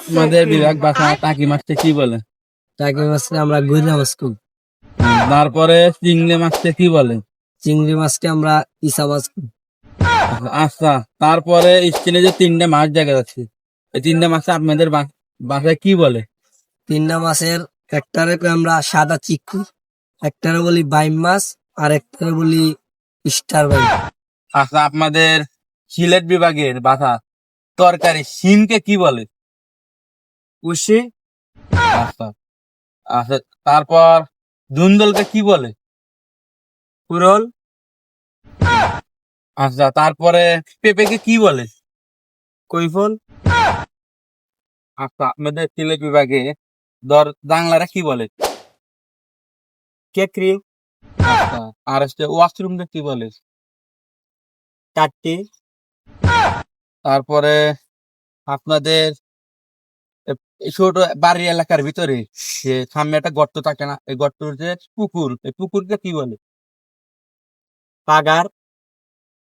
আমাদের বিভাগ ভাষা টাকি মাছকে কি বলে? টাকি মাছকে আমরা গইরা মাছ কই। তারপরে চিংড়ি মাছকে কি বলে? চিংড়ি মাছকে আমরা ইসা মাছ কই। আচ্ছা, তারপরে স্ক্রিনে যে তিনটে মাছ দেখা যাচ্ছে, এই তিনটে মাছ আপনাদের বাসায় কি বলে? তিনটা মাছের একটারে কই আমরা সাদা চিকু, একটারে বলি বাইম মাছ, আর একটারে বলি স্টার বাইম। আচ্ছা, আপনাদের সিলেট বিভাগের ভাষা তরকারি শিমকে কি বলে? উশি, আচ্ছা আচ্ছা, তারপর ধুন্দলকে কি বলে? কুরল, আচ্ছা, তারপরে পেঁপেকে কি বলে? কৈফল, আচ্ছা, আপনাদের সিলেট বিভাগে জাংলারা কি বলে? কেকরি, আচ্ছা, আর হচ্ছে ওয়াশরুমকে কি বলে? টাট্টি, তারপরে আপনাদের এই ছোট বাড়ি এলাকার ভিতরে যে সামনে একটা গর্ত থাকে না, এই গর্তর যে পুকুর, এই পুকুরকে কি বলে? পাগার,